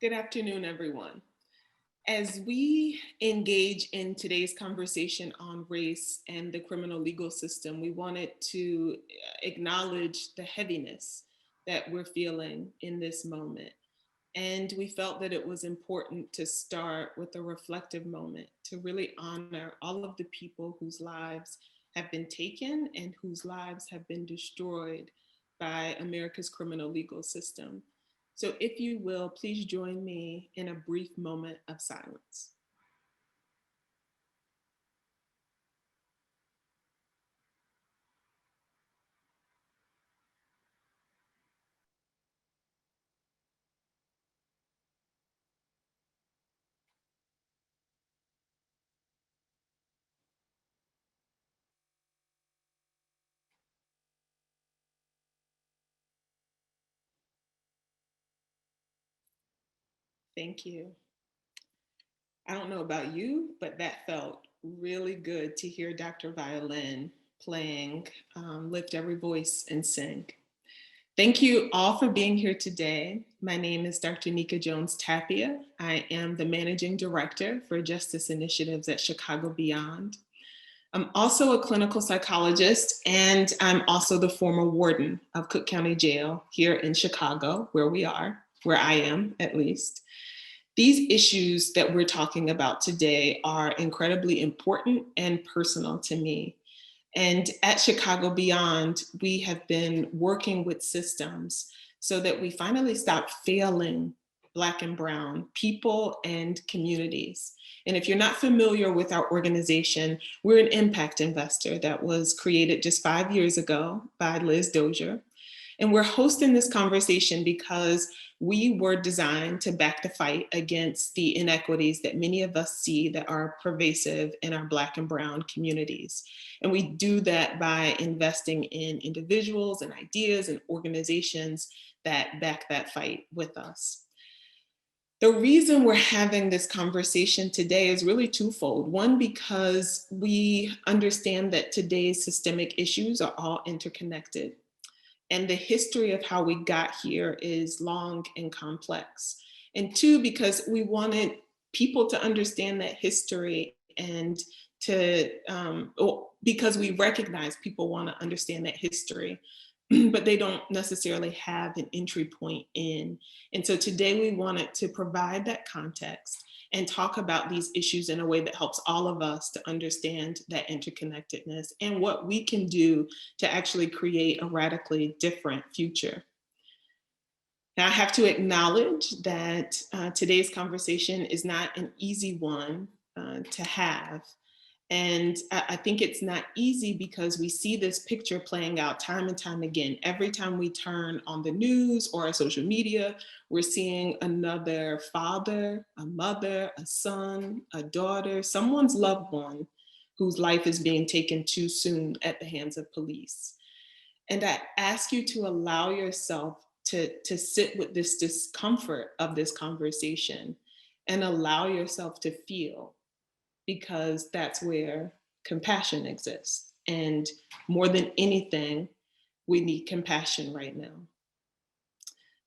Good afternoon, everyone. As we engage in today's conversation on race and the criminal legal system, we wanted to acknowledge the heaviness that we're feeling in this moment. And we felt that it was important to start with a reflective moment to really honor all of the people whose lives have been taken and whose lives have been destroyed by America's criminal legal system. So, if you will, please join me in a brief moment of silence. Thank you. I don't know about you, but that felt really good to hear Dr. Violin playing Lift Every Voice and Sing. Thank you all for being here today. My name is Dr. Nika Jones Tapia. I am the Managing Director for Justice Initiatives at Chicago Beyond. I'm also a clinical psychologist, and I'm also the former warden of Cook County Jail here in Chicago, where I am at least. These issues that we're talking about today are incredibly important and personal to me. And at Chicago Beyond, we have been working with systems so that we finally stop failing Black and Brown people and communities. And if you're not familiar with our organization, we're an impact investor that was created just 5 years ago by Liz Dozier. And we're hosting this conversation because we were designed to back the fight against the inequities that many of us see that are pervasive in our Black and Brown communities. And we do that by investing in individuals and ideas and organizations that back that fight with us. The reason we're having this conversation today is really twofold. One, because we understand that today's systemic issues are all interconnected. And the history of how we got here is long and complex. And two, because we wanted people to understand that history and because we recognize people want to understand that history, but they don't necessarily have an entry point in. And so today we wanted to provide that context and talk about these issues in a way that helps all of us to understand that interconnectedness and what we can do to actually create a radically different future. Now, I have to acknowledge that today's conversation is not an easy one to have. And I think it's not easy because we see this picture playing out time and time again. Every time we turn on the news or our social media, we're seeing another father, a mother, a son, a daughter, someone's loved one whose life is being taken too soon at the hands of police. And I ask you to allow yourself to sit with this discomfort of this conversation and allow yourself to feel, because that's where compassion exists. And more than anything, we need compassion right now.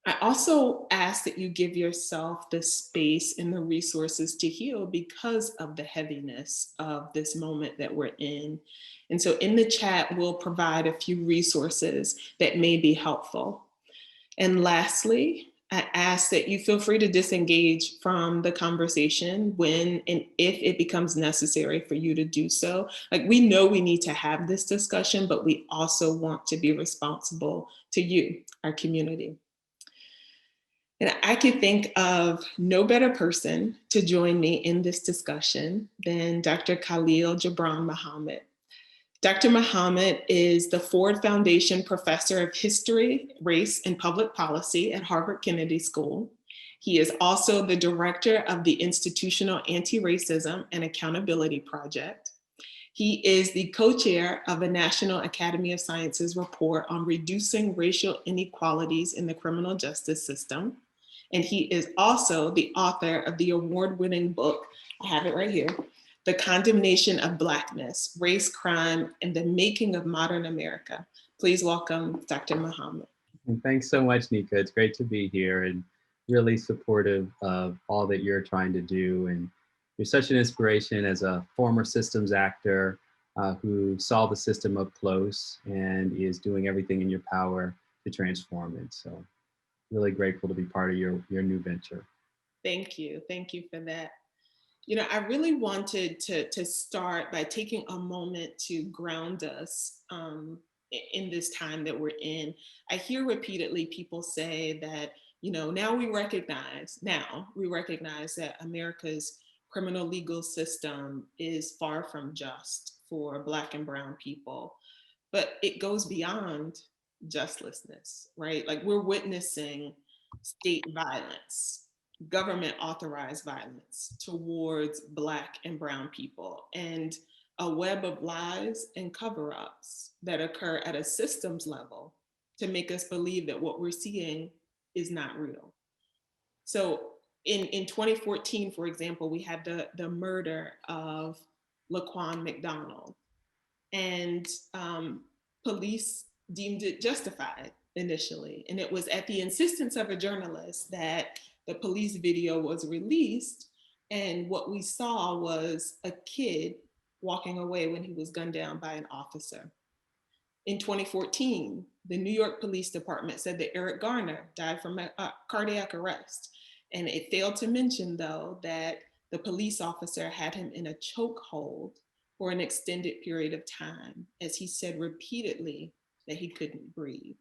I also ask that you give yourself the space and the resources to heal because of the heaviness of this moment that we're in. And so in the chat, we'll provide a few resources that may be helpful. And lastly, I ask that you feel free to disengage from the conversation when and if it becomes necessary for you to do so. Like, we know we need to have this discussion, but we also want to be responsible to you, our community. And I could think of no better person to join me in this discussion than Dr. Khalil Gibran Muhammad. Dr. Muhammad is the Ford Foundation Professor of History, Race, and Public Policy at Harvard Kennedy School. He is also the director of the Institutional Anti-Racism and Accountability Project. He is the co-chair of a National Academy of Sciences report on reducing racial inequalities in the criminal justice system. And he is also the author of the award-winning book, I have it right here, The Condemnation of Blackness, Race, Crime, and the Making of Modern America. Please welcome Dr. Muhammad. And thanks so much, Nika. It's great to be here. And really supportive of all that you're trying to do. And you're such an inspiration as a former systems actor who saw the system up close and is doing everything in your power to transform it. So really grateful to be part of your new venture. Thank you. Thank you for that. You know, I really wanted to start by taking a moment to ground us in this time that we're in. I hear repeatedly people say that, you know, now we recognize that America's criminal legal system is far from just for Black and Brown people, but it goes beyond justlessness, right? Like we're witnessing state violence, government authorized violence towards Black and Brown people, and a web of lies and cover ups that occur at a systems level to make us believe that what we're seeing is not real. So in 2014, for example, we had the murder of Laquan McDonald, and police deemed it justified initially. And it was at the insistence of a journalist that the police video was released. And what we saw was a kid walking away when he was gunned down by an officer. In 2014, the New York Police Department said that Eric Garner died from a cardiac arrest. And it failed to mention, though, that the police officer had him in a chokehold for an extended period of time, as he said repeatedly that he couldn't breathe.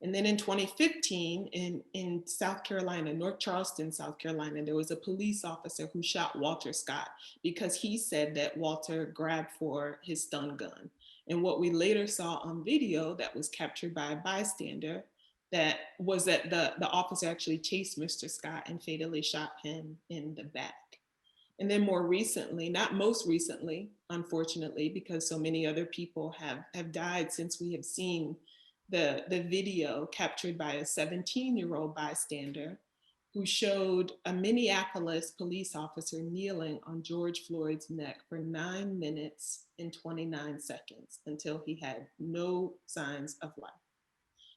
And then in 2015, in South Carolina, North Charleston, South Carolina, there was a police officer who shot Walter Scott because he said that Walter grabbed for his stun gun. And what we later saw on video that was captured by a bystander that was that the officer actually chased Mr. Scott and fatally shot him in the back. And then more recently, not most recently, unfortunately, because so many other people have died since we have seen the video captured by a 17-year-old bystander who showed a Minneapolis police officer kneeling on George Floyd's neck for 9 minutes and 29 seconds until he had no signs of life.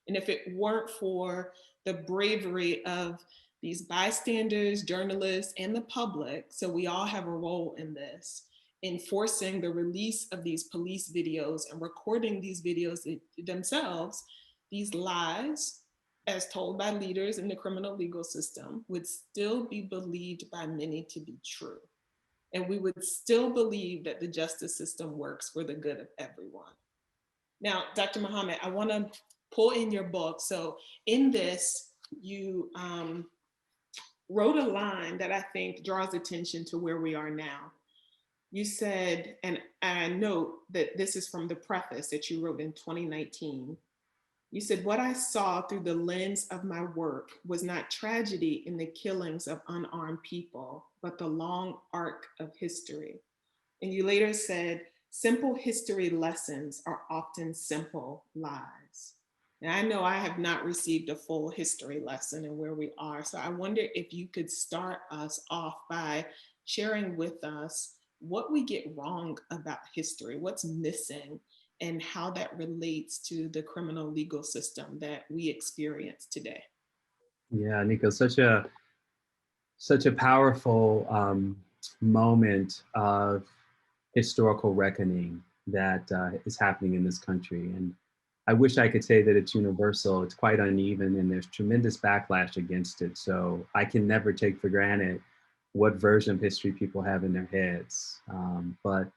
And if it weren't for the bravery of these bystanders, journalists, and the public, so we all have a role in this, enforcing the release of these police videos and recording these videos themselves, these lies, as told by leaders in the criminal legal system, would still be believed by many to be true. And we would still believe that the justice system works for the good of everyone. Now, Dr. Muhammad, I want to pull in your book. So in this, you wrote a line that I think draws attention to where we are now. You said, and I note that this is from the preface that you wrote in 2019. You said, what I saw through the lens of my work was not tragedy in the killings of unarmed people, but the long arc of history. And you later said, simple history lessons are often simple lies. And I know I have not received a full history lesson in where we are. So I wonder if you could start us off by sharing with us what we get wrong about history, what's missing, and how that relates to the criminal legal system that we experience today. Yeah, Nico, such a powerful moment of historical reckoning that is happening in this country. And I wish I could say that it's universal. It's quite uneven, and there's tremendous backlash against it. So I can never take for granted what version of history people have in their heads. But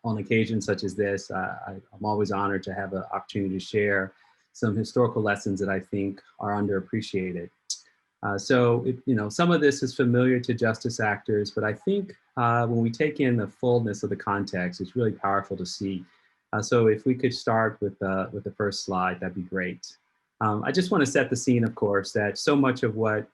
on occasions such as this, I'm always honored to have an opportunity to share some historical lessons that I think are underappreciated. Some of this is familiar to justice actors, but I think when we take in the fullness of the context, it's really powerful to see. So if we could start with the first slide, that'd be great. I just want to set the scene, of course, that so much of what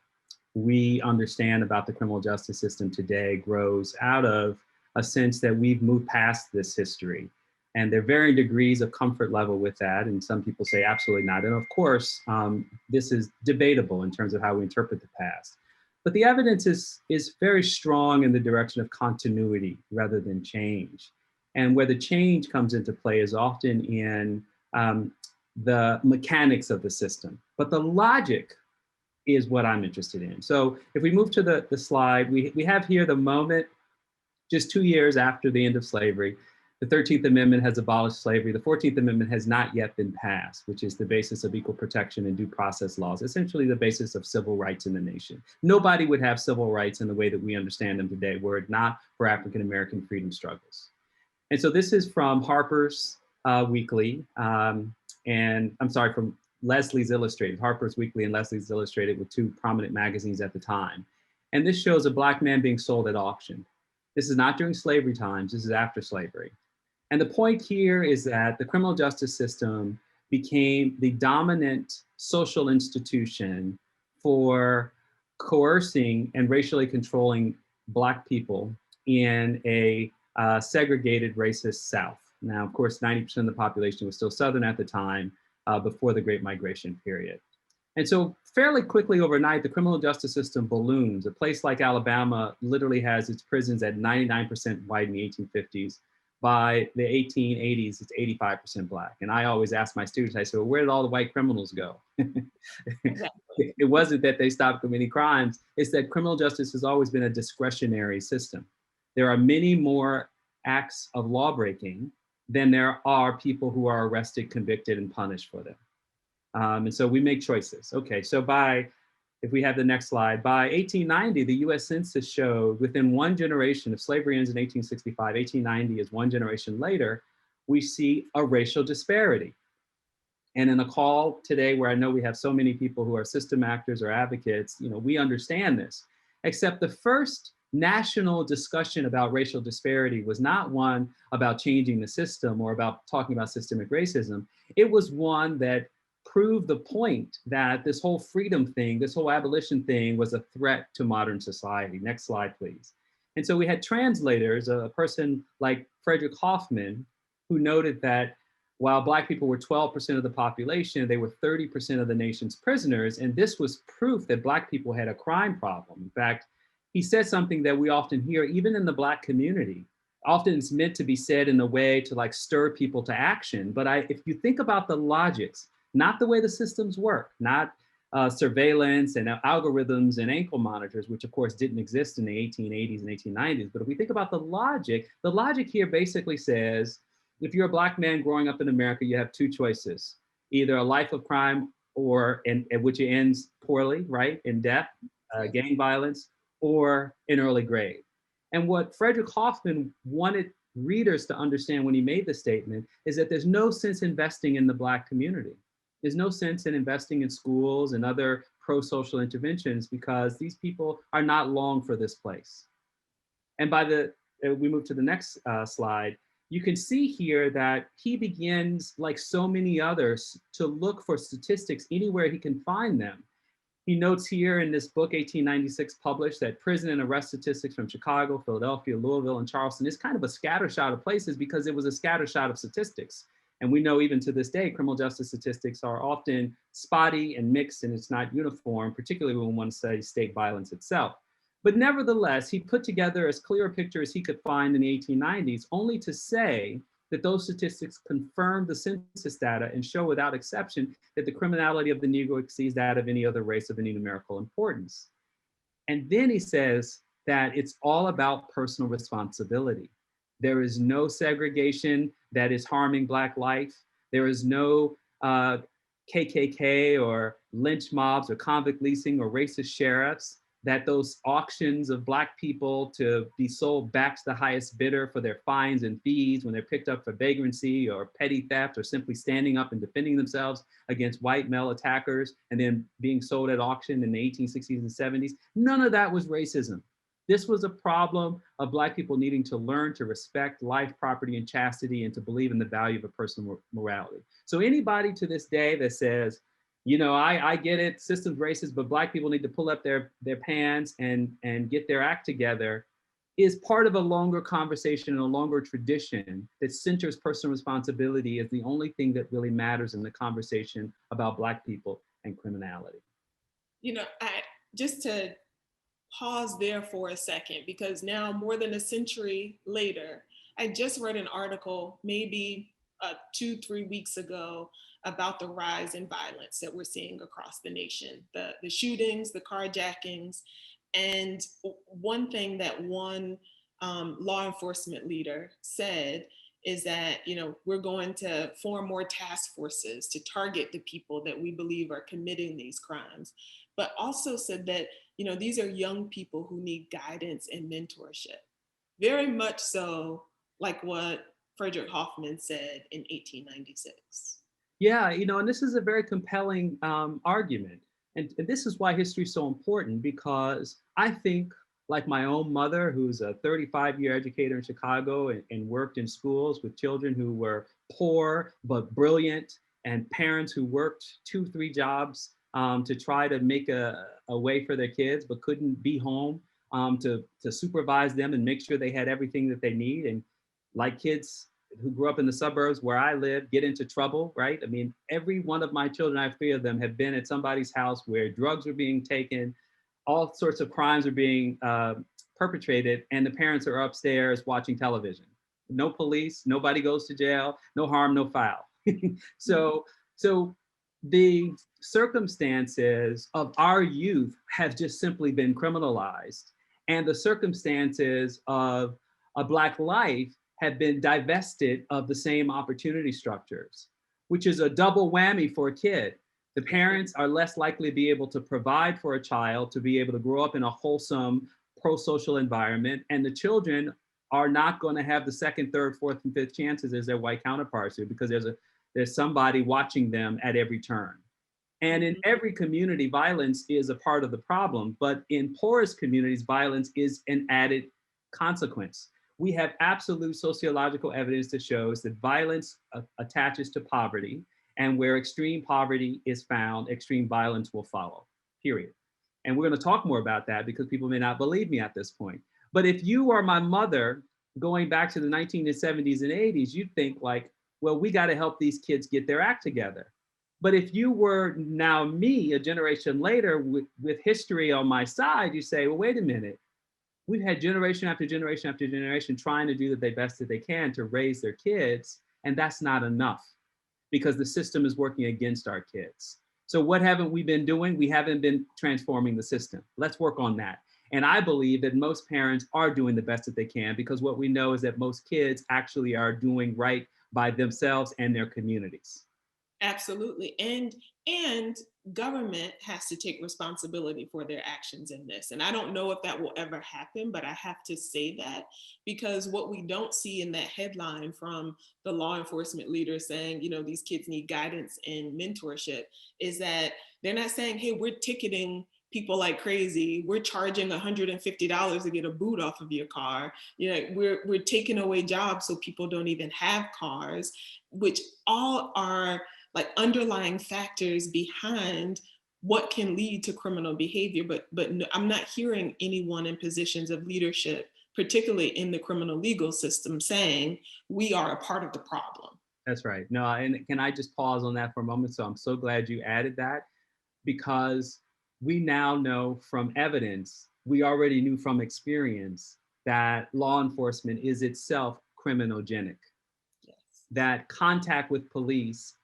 we understand about the criminal justice system today grows out of a sense that we've moved past this history. And there are varying degrees of comfort level with that. And some people say absolutely not. And of course, this is debatable in terms of how we interpret the past. But the evidence is very strong in the direction of continuity rather than change. And where the change comes into play is often in the mechanics of the system. But the logic is what I'm interested in. So if we move to the slide, we have here the moment just 2 years after the end of slavery. The 13th Amendment has abolished slavery. The 14th Amendment has not yet been passed, which is the basis of equal protection and due process laws, essentially the basis of civil rights in the nation. Nobody would have civil rights in the way that we understand them today were it not for African-American freedom struggles. And so this is from Harper's Weekly, and I'm sorry, from Leslie's Illustrated, Harper's Weekly and Leslie's Illustrated were two prominent magazines at the time. And this shows a Black man being sold at auction. This is not during slavery times, this is after slavery. And the point here is that the criminal justice system became the dominant social institution for coercing and racially controlling Black people in a segregated racist South. Now, of course, 90% of the population was still Southern at the time, before the Great Migration period. And so fairly quickly overnight, the criminal justice system balloons. A place like Alabama literally has its prisons at 99% white in the 1850s. By the 1880s, it's 85% Black. And I always ask my students, I say, well, where did all the white criminals go? Exactly. It wasn't that they stopped committing crimes, it's that criminal justice has always been a discretionary system. There are many more acts of lawbreaking than there are people who are arrested, convicted, and punished for them. And so we make choices. Okay, so if we have the next slide, by 1890, the US Census showed within one generation, if slavery ends in 1865, 1890 is one generation later, we see a racial disparity. And in a call today where I know we have so many people who are system actors or advocates, we understand this, except the first national discussion about racial disparity was not one about changing the system or about talking about systemic racism. It was one that proved the point that this whole freedom thing, this whole abolition thing was a threat to modern society. Next slide, please. And so we had translators, a person like Frederick Hoffman, who noted that while Black people were 12% of the population, they were 30% of the nation's prisoners. And this was proof that Black people had a crime problem. In fact, he said something that we often hear, even in the Black community. Often it's meant to be said in a way to like stir people to action. But if you think about the logics, not the way the systems work, not surveillance and algorithms and ankle monitors, which of course didn't exist in the 1880s and 1890s. But if we think about the logic here basically says, if you're a Black man growing up in America, you have two choices: either a life of crime or in which it ends poorly, right, in death, gang violence, or an early grave. And what Frederick Hoffman wanted readers to understand when he made the statement is that there's no sense investing in the Black community. There's no sense in investing in schools and other pro-social interventions because these people are not long for this place. And we move to the next slide, you can see here that he begins, like so many others, to look for statistics anywhere he can find them. He notes here in this book, 1896 published, that prison and arrest statistics from Chicago, Philadelphia, Louisville, and Charleston is kind of a scattershot of places because it was a scattershot of statistics. And we know even to this day, criminal justice statistics are often spotty and mixed, and it's not uniform, particularly when one studies state violence itself. But nevertheless, he put together as clear a picture as he could find in the 1890s, only to say that those statistics confirm the census data and show without exception that the criminality of the Negro exceeds that of any other race of any numerical importance. And then he says that it's all about personal responsibility. There is no segregation that is harming Black life. There is no KKK or lynch mobs or convict leasing or racist sheriffs, that those auctions of Black people to be sold back to the highest bidder for their fines and fees when they're picked up for vagrancy or petty theft or simply standing up and defending themselves against white male attackers and then being sold at auction in the 1860s and 70s. None of that was racism. This was a problem of Black people needing to learn to respect life, property, and chastity and to believe in the value of a personal morality. So anybody to this day that says, I get it, system's racist, but Black people need to pull up their pants and get their act together, is part of a longer conversation and a longer tradition that centers personal responsibility as the only thing that really matters in the conversation about Black people and criminality. Just to pause there for a second, because now more than a century later, I just read an article maybe 2-3 weeks ago about the rise in violence that we're seeing across the nation, the shootings, the carjackings. And one thing that one law enforcement leader said is that, you know, we're going to form more task forces to target the people that we believe are committing these crimes, but also said that, you know, these are young people who need guidance and mentorship, very much so like what Frederick Hoffman said in 1896. Yeah, you know, and this is a very compelling argument. And this is why history is so important, because I think, like my own mother, who's a 35-year educator in Chicago and worked in schools with children who were poor but brilliant, and parents who worked 2, 3 jobs to try to make a way for their kids but couldn't be home to supervise them and make sure they had everything that they need. And like kids who grew up in the suburbs where I live get into trouble, right? I mean, every one of my children, I have 3 of them, have been at somebody's house where drugs are being taken, all sorts of crimes are being perpetrated, and the parents are upstairs watching television. No police, nobody goes to jail, no harm, no foul. so, so the circumstances of our youth have just simply been criminalized, and the circumstances of a Black life have been divested of the same opportunity structures, which is a double whammy for a kid. The parents are less likely to be able to provide for a child, to be able to grow up in a wholesome, pro-social environment, and the children are not going to have the second, third, fourth, and fifth chances as their white counterparts do, because there's somebody watching them at every turn. And in every community, violence is a part of the problem, but in poorest communities, violence is an added consequence. We have absolute sociological evidence that shows that violence attaches to poverty, and where extreme poverty is found, extreme violence will follow, period. And we're going to talk more about that because people may not believe me at this point. But if you are my mother going back to the 1970s and 80s, you'd think like, well, we got to help these kids get their act together. But if you were now me, a generation later, with history on my side, you say, well, wait a minute. We've had generation after generation after generation trying to do the best that they can to raise their kids, and that's not enough because the system is working against our kids. So what haven't we been doing? We haven't been transforming the system. Let's work on that. And I believe that most parents are doing the best that they can, because what we know is that most kids actually are doing right by themselves and their communities. Absolutely. And government has to take responsibility for their actions in this. And I don't know if that will ever happen, but I have to say that, because what we don't see in that headline from the law enforcement leader saying, you know, these kids need guidance and mentorship, is that they're not saying, hey, we're ticketing people like crazy. We're charging $150 to get a boot off of your car. You know, we're taking away jobs so people don't even have cars, which all are like underlying factors behind what can lead to criminal behavior. But I'm not hearing anyone in positions of leadership, particularly in the criminal legal system, saying we are a part of the problem. That's right. No, and can I just pause on that for a moment? So I'm so glad you added that, because we now know from evidence, we already knew from experience, that law enforcement is itself criminogenic. Yes. That contact with police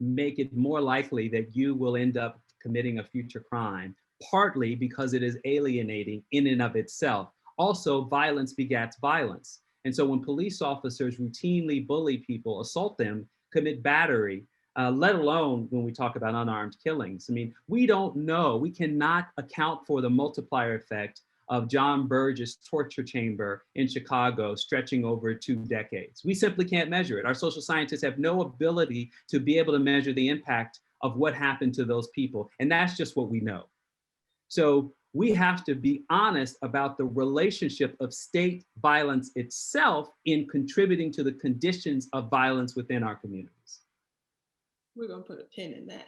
make it more likely that you will end up committing a future crime, partly because it is alienating in and of itself. Also, violence begets violence. And so when police officers routinely bully people, assault them, commit battery, let alone when we talk about unarmed killings. I mean, we don't know, we cannot account for the multiplier effect of John Burge's torture chamber in Chicago stretching over 2 decades. We simply can't measure it. Our social scientists have no ability to be able to measure the impact of what happened to those people. And that's just what we know. So we have to be honest about the relationship of state violence itself in contributing to the conditions of violence within our communities. We're gonna put a pin in that.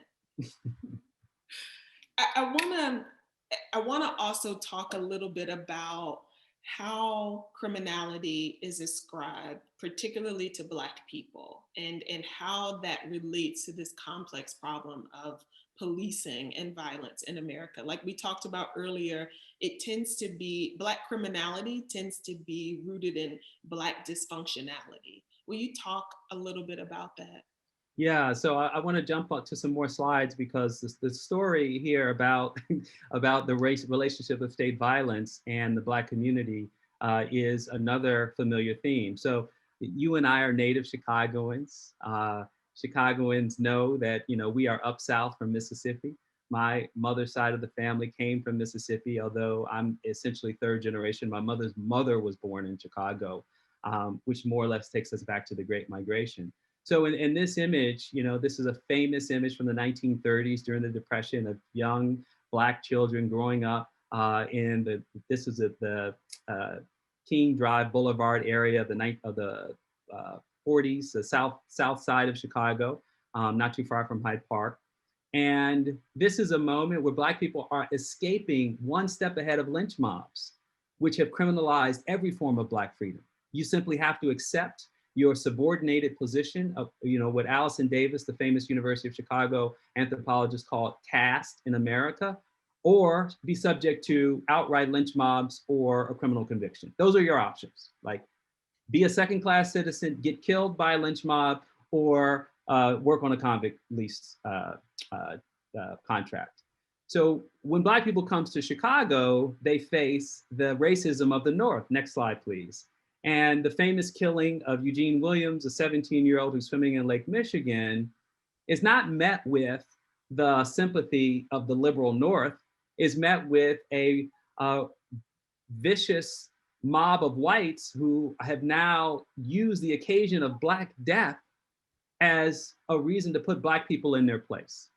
I wanna also talk a little bit about how criminality is ascribed, particularly to Black people, and how that relates to this complex problem of policing and violence in America. Like we talked about earlier, it tends to be, Black criminality tends to be rooted in Black dysfunctionality. Will you talk a little bit about that? Yeah, so I want to jump up to some more slides because the story here about about the race relationship of state violence and the Black community is another familiar theme. So you and I are native Chicagoans. Chicagoans know that we are up south from Mississippi. My mother's side of the family came from Mississippi, although I'm essentially third generation. My mother's mother was born in Chicago, which more or less takes us back to the Great Migration. So in this image, this is a famous image from the 1930s during the Depression of young Black children growing up this is at the King Drive Boulevard area of the 40s, the south side of Chicago, not too far from Hyde Park. And this is a moment where Black people are escaping one step ahead of lynch mobs, which have criminalized every form of Black freedom. You simply have to accept your subordinated position of, what Allison Davis, the famous University of Chicago anthropologist, called caste in America, or be subject to outright lynch mobs or a criminal conviction. Those are your options. Like, be a second-class citizen, get killed by a lynch mob, or work on a convict lease contract. So when Black people comes to Chicago, they face the racism of the North. Next slide, please. And the famous killing of Eugene Williams, a 17-year-old who's swimming in Lake Michigan, is not met with the sympathy of the liberal North, is met with a vicious mob of whites who have now used the occasion of Black death as a reason to put Black people in their place.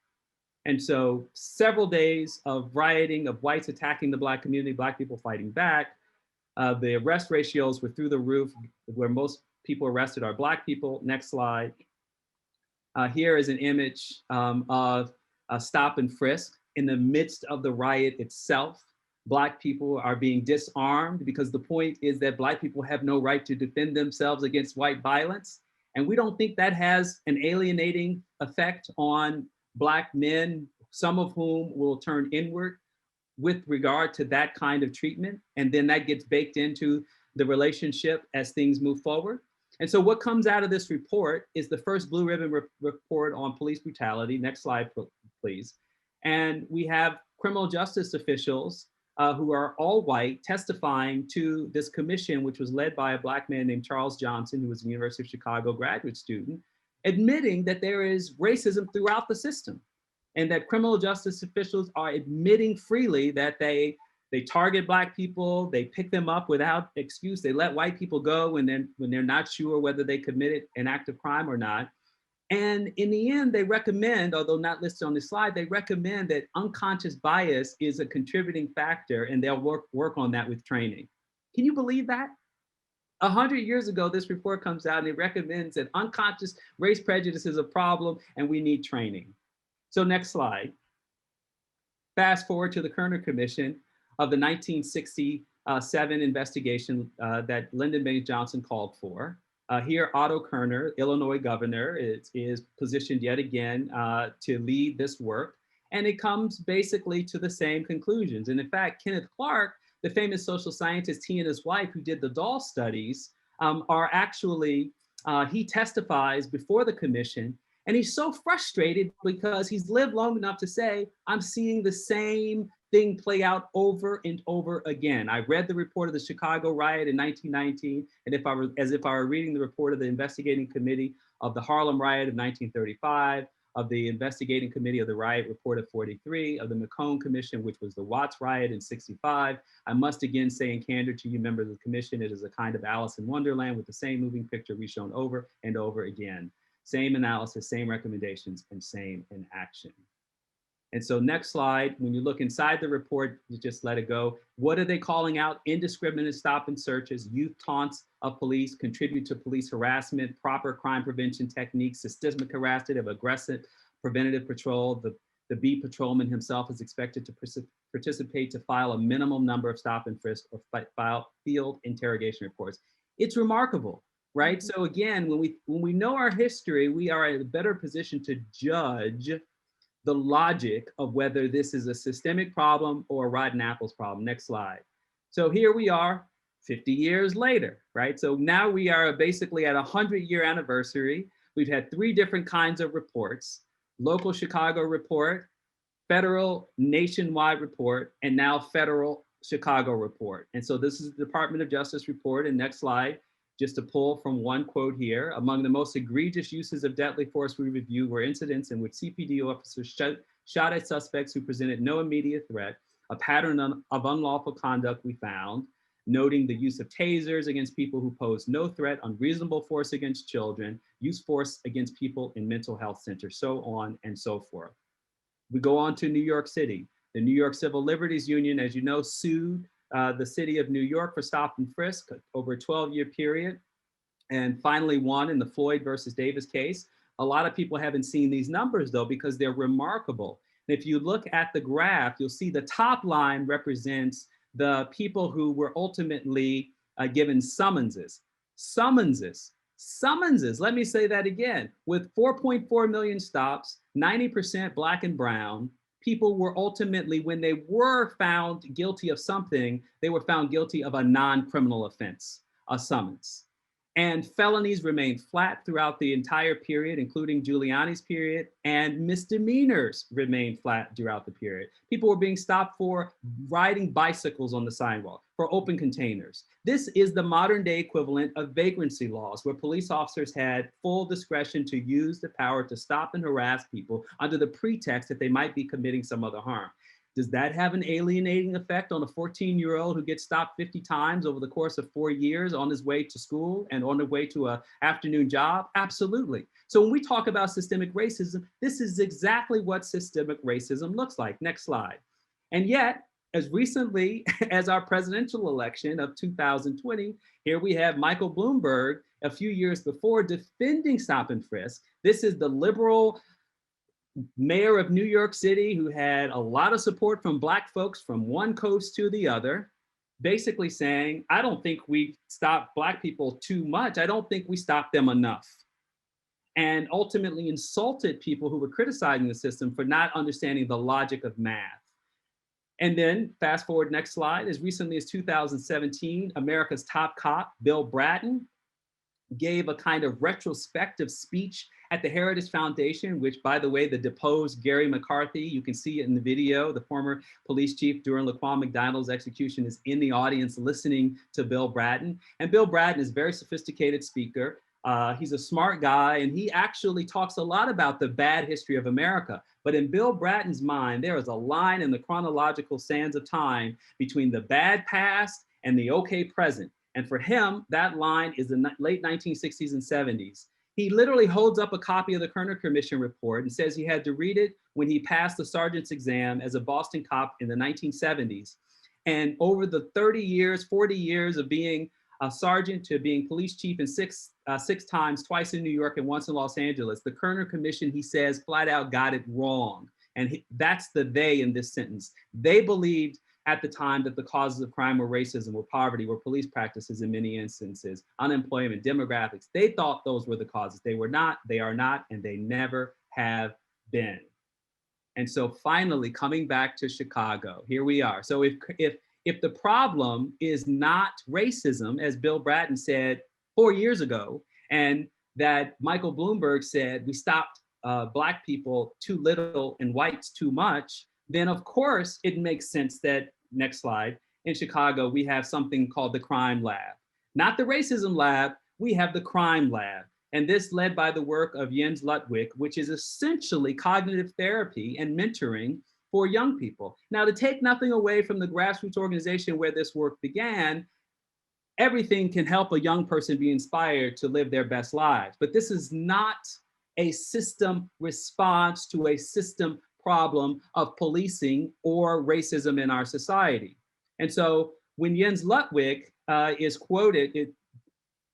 And so several days of rioting, of whites attacking the Black community, Black people fighting back. The arrest ratios were through the roof. Where most people arrested are Black people. Next slide. Here is an image of a stop and frisk in the midst of the riot itself. Black people are being disarmed because the point is that Black people have no right to defend themselves against white violence. And we don't think that has an alienating effect on Black men, some of whom will turn inward with regard to that kind of treatment. And then that gets baked into the relationship as things move forward. And so what comes out of this report is the first blue ribbon report on police brutality. Next slide, please. And we have criminal justice officials who are all white testifying to this commission, which was led by a Black man named Charles Johnson, who was a University of Chicago graduate student, admitting that there is racism throughout the system and that criminal justice officials are admitting freely that they target Black people, they pick them up without excuse, they let white people go when they're not sure whether they committed an act of crime or not. And in the end, they recommend, although not listed on this slide, they recommend that unconscious bias is a contributing factor, and they'll work on that with training. Can you believe that? 100 years ago, this report comes out and it recommends that unconscious race prejudice is a problem and we need training. So next slide. Fast forward to the Kerner Commission of the 1967 investigation that Lyndon Baines Johnson called for. Here, Otto Kerner, Illinois governor, is positioned yet again to lead this work. And it comes basically to the same conclusions. And in fact, Kenneth Clark, the famous social scientist, he and his wife who did the doll studies, are actually, he testifies before the commission. And he's so frustrated because he's lived long enough to say, I'm seeing the same thing play out over and over again. I read the report of the Chicago riot in 1919, and as if I were reading the report of the investigating committee of the Harlem riot of 1935, of the investigating committee of the riot report of 43, of the McCone Commission, which was the Watts riot in 65. I must again say in candor to you members of the commission, it is a kind of Alice in Wonderland with the same moving picture reshown over and over again. Same analysis, same recommendations, and same inaction. And so next slide, when you look inside the report, you just let it go. What are they calling out? Indiscriminate stop and searches, youth taunts of police, contribute to police harassment, proper crime prevention techniques, systemic harassment of aggressive preventative patrol. The beat patrolman himself is expected to participate to file a minimum number of stop and frisk or file field interrogation reports. It's remarkable, right? Mm-hmm. So again, when we know our history, we are in a better position to judge the logic of whether this is a systemic problem or a rotten apples problem. Next slide. So here we are 50 years later, right? So now we are basically at a 100-year anniversary We've had three different kinds of reports: local Chicago report, federal nationwide report, and now federal Chicago report. And so this is the Department of Justice report. And next slide, just to pull from one quote here: among the most egregious uses of deadly force we review were incidents in which CPD officers shot at suspects who presented no immediate threat. A pattern of unlawful conduct we found, noting the use of tasers against people who pose no threat, unreasonable force against children, use force against people in mental health centers, so on and so forth. We go on to New York City. The New York Civil Liberties Union, as you know, sued the city of New York for stop and frisk over a 12-year period, and finally won in the Floyd versus Davis case. A lot of people haven't seen these numbers though, because they're remarkable. And if you look at the graph, you'll see the top line represents the people who were ultimately given summonses. Summonses. Let me say that again. With 4.4 million stops, 90% Black and brown, people were ultimately, when they were found guilty of something, they were found guilty of a non-criminal offense, a summons. And felonies remained flat throughout the entire period, including Giuliani's period, and misdemeanors remained flat throughout the period. People were being stopped for riding bicycles on the sidewalk, for open containers. This is the modern day equivalent of vagrancy laws, where police officers had full discretion to use the power to stop and harass people under the pretext that they might be committing some other harm. Does that have an alienating effect on a 14-year-old who gets stopped 50 times over the course of 4 years on his way to school and on the way to an afternoon job? Absolutely. So when we talk about systemic racism, this is exactly what systemic racism looks like. Next slide. And yet, as recently as our presidential election of 2020, here we have Michael Bloomberg a few years before defending stop and frisk. This is the liberal mayor of New York City who had a lot of support from Black folks from one coast to the other, basically saying, I don't think we stopped Black people too much. I don't think we stopped them enough. And ultimately insulted people who were criticizing the system for not understanding the logic of math. And then fast forward, next slide, as recently as 2017, America's top cop, Bill Bratton, gave a kind of retrospective speech at the Heritage Foundation, which, by the way, the deposed Gary McCarthy, you can see it in the video, the former police chief during Laquan McDonald's execution, is in the audience listening to Bill Bratton. And Bill Bratton is a very sophisticated speaker. He's a smart guy, and he actually talks a lot about the bad history of America. But in Bill Bratton's mind, there is a line in the chronological sands of time between the bad past and the okay present. And for him, that line is the late 1960s and 70s. He literally holds up a copy of the Kerner Commission report and says he had to read it when he passed the sergeant's exam as a Boston cop in the 1970s. And over the 30 years, 40 years of being a sergeant to being police chief in six times, twice in New York and once in Los Angeles, the Kerner Commission, he says, flat out got it wrong. And that's the they in this sentence. They believed at the time that the causes of crime were racism, were poverty, were police practices in many instances, unemployment, demographics. They thought those were the causes. They were not, they are not, and they never have been. And so finally, coming back to Chicago, here we are. So if the problem is not racism, as Bill Bratton said 4 years ago, and that Michael Bloomberg said we stopped Black people too little and whites too much, then of course it makes sense that, next slide, in Chicago, we have something called the crime lab. Not the racism lab, we have the crime lab. And this led by the work of Jens Lutwig, which is essentially cognitive therapy and mentoring for young people. Now, to take nothing away from the grassroots organization where this work began, everything can help a young person be inspired to live their best lives. But this is not a system response to a system problem of policing or racism in our society. And so when Jens Lutwig is quoted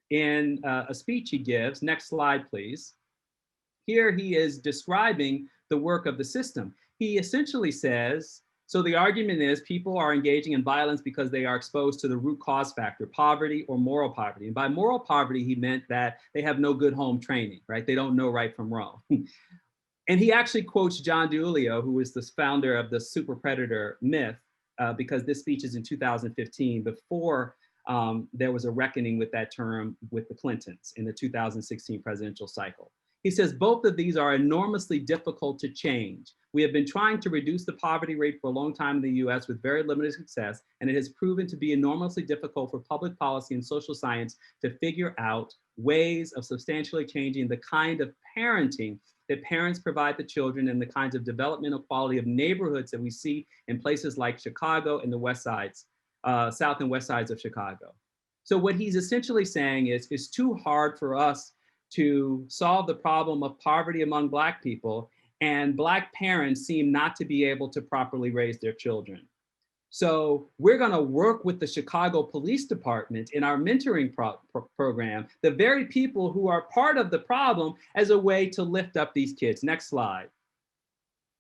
in a speech he gives, next slide, please. Here he is describing the work of the system. He essentially says, so the argument is people are engaging in violence because they are exposed to the root cause factor, poverty or moral poverty. And by moral poverty, he meant that they have no good home training, right? They don't know right from wrong. And he actually quotes John DiIulio, who is the founder of the super predator myth, because this speech is in 2015, before there was a reckoning with that term with the Clintons in the 2016 presidential cycle. He says both of these are enormously difficult to change. We have been trying to reduce the poverty rate for a long time in the US with very limited success, and it has proven to be enormously difficult for public policy and social science to figure out ways of substantially changing the kind of parenting that parents provide the children and the kinds of developmental quality of neighborhoods that we see in places like Chicago and the west sides, south and west sides of Chicago. So what he's essentially saying is it's too hard for us to solve the problem of poverty among Black people, and Black parents seem not to be able to properly raise their children. So we're going to work with the Chicago Police Department in our mentoring program, the very people who are part of the problem, as a way to lift up these kids. Next slide.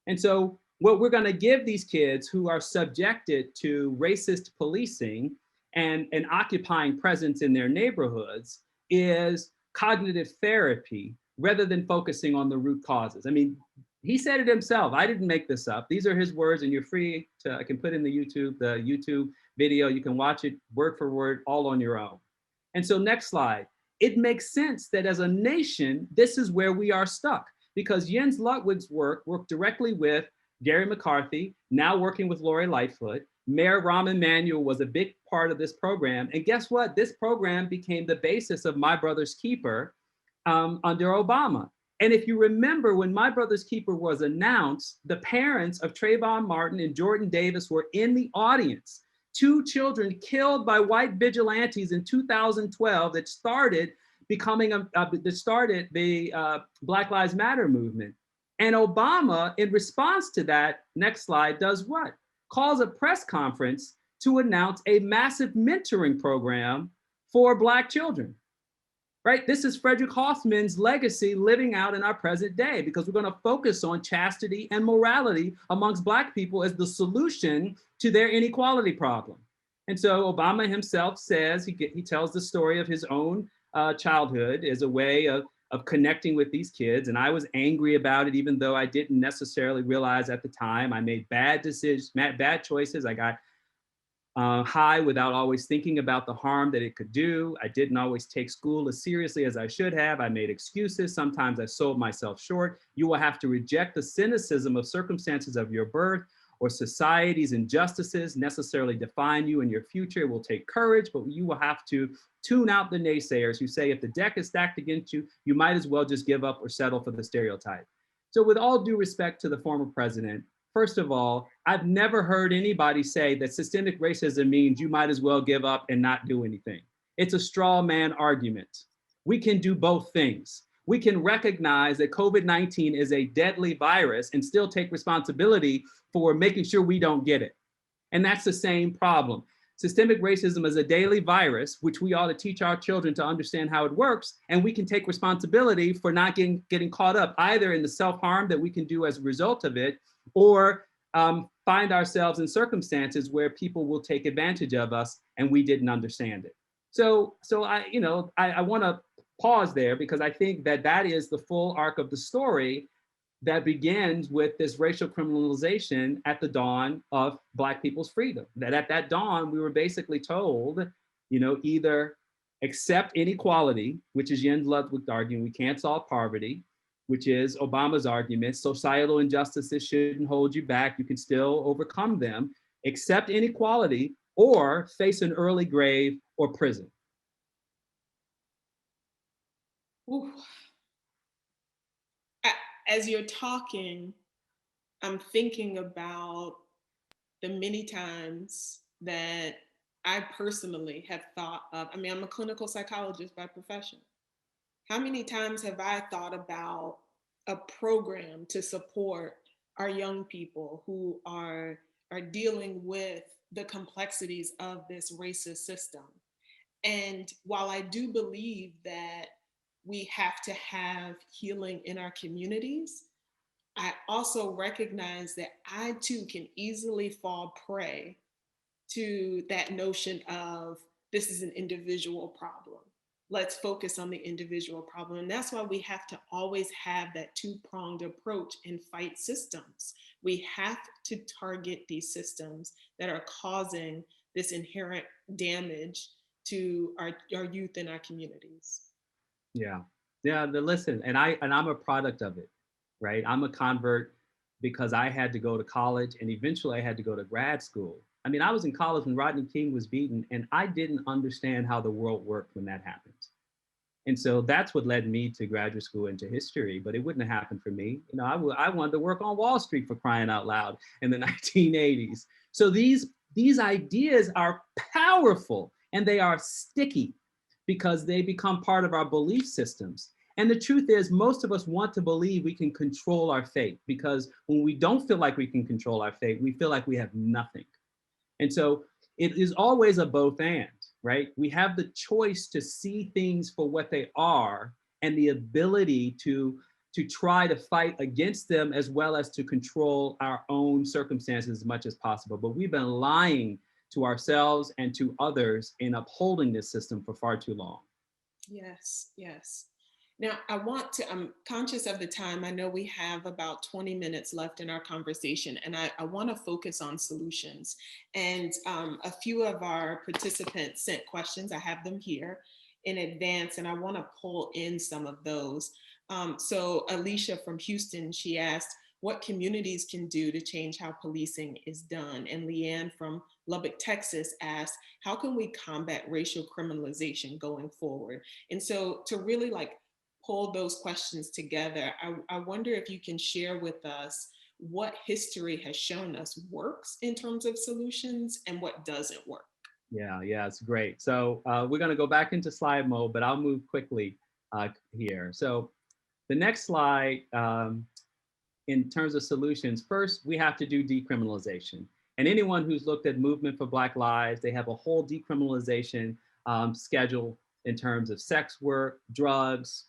And so what we're going to give these kids who are subjected to racist policing and an occupying presence in their neighborhoods is cognitive therapy rather than focusing on the root causes. I mean, he said it himself. I didn't make this up. These are his words, and you're free to, I can put in the YouTube video. You can watch it word for word, all on your own. And so next slide. It makes sense that as a nation, this is where we are stuck, because Jens Ludwig's worked directly with Gary McCarthy, now working with Lori Lightfoot. Mayor Rahm Emanuel was a big part of this program. And guess what? This program became the basis of My Brother's Keeper under Obama. And if you remember, when My Brother's Keeper was announced, the parents of Trayvon Martin and Jordan Davis were in the audience. Two children killed by white vigilantes in 2012 that started the Black Lives Matter movement. And Obama, in response to that, next slide, does what? Calls a press conference to announce a massive mentoring program for Black children. Right? This is Frederick Hoffman's legacy living out in our present day, because we're going to focus on chastity and morality amongst Black people as the solution to their inequality problem. And so Obama himself says, he tells the story of his own childhood as a way of connecting with these kids. And I was angry about it, even though I didn't necessarily realize at the time. I made bad decisions, bad choices. I got high without always thinking about the harm that it could do. I didn't always take school as seriously as I should have. I made excuses. Sometimes I sold myself short. You will have to reject the cynicism of circumstances of your birth or society's injustices necessarily define you and your future. It will take courage, but you will have to tune out the naysayers who say if the deck is stacked against you, you might as well just give up or settle for the stereotype. So with all due respect to the former president, first of all, I've never heard anybody say that systemic racism means you might as well give up and not do anything. It's a straw man argument. We can do both things. We can recognize that COVID-19 is a deadly virus and still take responsibility for making sure we don't get it. And that's the same problem. Systemic racism is a daily virus, which we ought to teach our children to understand how it works. And we can take responsibility for not getting caught up either in the self-harm that we can do as a result of it, or find ourselves in circumstances where people will take advantage of us and we didn't understand it. So I want to pause there, because I think that is the full arc of the story that begins with this racial criminalization at the dawn of Black people's freedom. That at that dawn, we were basically told, either accept inequality, which is Jens Ludwig arguing we can't solve poverty, which is Obama's argument, societal injustices shouldn't hold you back, you can still overcome them, accept inequality, or face an early grave or prison. Ooh. As you're talking, I'm thinking about the many times that I personally have thought of, I'm a clinical psychologist by profession. How many times have I thought about a program to support our young people who are dealing with the complexities of this racist system? And while I do believe that we have to have healing in our communities, I also recognize that I too can easily fall prey to that notion of this is an individual problem. Let's focus on the individual problem. And that's why we have to always have that two-pronged approach and fight systems. We have to target these systems that are causing this inherent damage to our youth and our communities. Yeah. Yeah, listen, and I'm a product of it, right? I'm a convert because I had to go to college and eventually I had to go to grad school. I mean, I was in college when Rodney King was beaten, and I didn't understand how the world worked when that happened. And so that's what led me to graduate school into history, but it wouldn't have happened for me. You know, I wanted to work on Wall Street for crying out loud in the 1980s. So these ideas are powerful and they are sticky because they become part of our belief systems. And the truth is, most of us want to believe we can control our fate because when we don't feel like we can control our fate, we feel like we have nothing. And so it is always a both and, right? We have the choice to see things for what they are and the ability to try to fight against them as well as to control our own circumstances as much as possible. But we've been lying to ourselves and to others in upholding this system for far too long. Yes, yes. Now, I'm conscious of the time. I know we have about 20 minutes left in our conversation, and I want to focus on solutions. And a few of our participants sent questions. I have them here in advance, and I want to pull in some of those. So, Alicia from Houston, she asked, what communities can do to change how policing is done? And Leanne from Lubbock, Texas asked, how can we combat racial criminalization going forward? And so to really like pull those questions together, I wonder if you can share with us what history has shown us works in terms of solutions and what doesn't work. Yeah, it's great. So we're going to go back into slide mode, but I'll move quickly here. So the next slide, in terms of solutions, first we have to do decriminalization. And anyone who's looked at Movement for Black Lives, they have a whole decriminalization schedule in terms of sex work, drugs,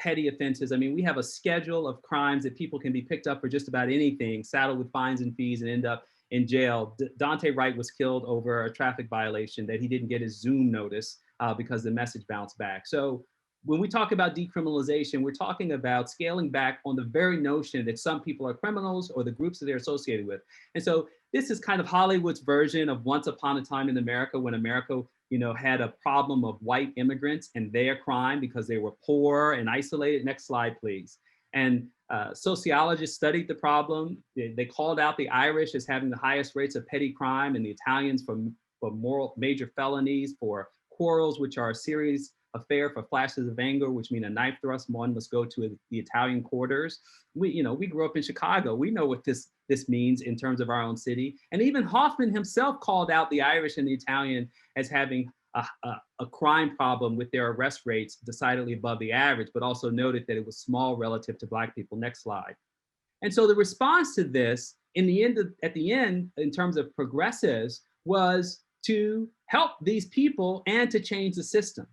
petty offenses. I mean, we have a schedule of crimes that people can be picked up for just about anything, saddled with fines and fees, and end up in jail. Dante Wright was killed over a traffic violation that he didn't get his Zoom notice because the message bounced back. So when we talk about decriminalization, we're talking about scaling back on the very notion that some people are criminals or the groups that they're associated with. And so this is kind of Hollywood's version of Once Upon a Time in America, when America, you know, had a problem of white immigrants and their crime because they were poor and isolated. Next slide, please. And sociologists studied the problem. They called out the Irish as having the highest rates of petty crime and the Italians for moral major felonies, for quarrels, which are a serious affair, for flashes of anger, which mean a knife thrust, one must go to the Italian quarters. We grew up in Chicago. We know what this means in terms of our own city. And even Hoffman himself called out the Irish and the Italian as having a crime problem with their arrest rates decidedly above the average, but also noted that it was small relative to Black people. Next slide. And so the response to this at the end, in terms of progressives, was to help these people and to change the system.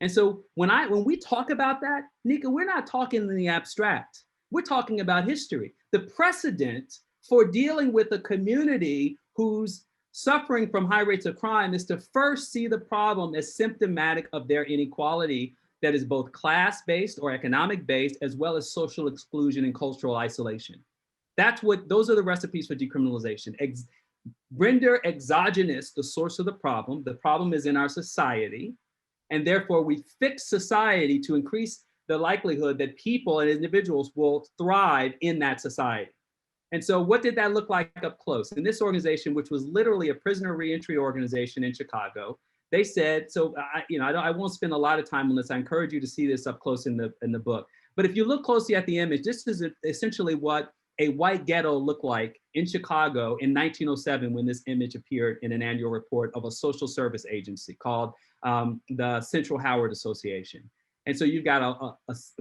And so when we talk about that, Nika, we're not talking in the abstract. We're talking about history. The precedent for dealing with a community who's suffering from high rates of crime is to first see the problem as symptomatic of their inequality that is both class-based or economic-based, as well as social exclusion and cultural isolation. Those are the recipes for decriminalization. Render exogenous the source of the problem. The problem is in our society. And therefore, we fix society to increase the likelihood that people and individuals will thrive in that society. And so what did that look like up close? In this organization, which was literally a prisoner reentry organization in Chicago, they said, so I won't spend a lot of time on this. I encourage you to see this up close in the book. But if you look closely at the image, this is essentially what a white ghetto looked like in Chicago in 1907 when this image appeared in an annual report of a social service agency called the Central Howard Association. And so you've got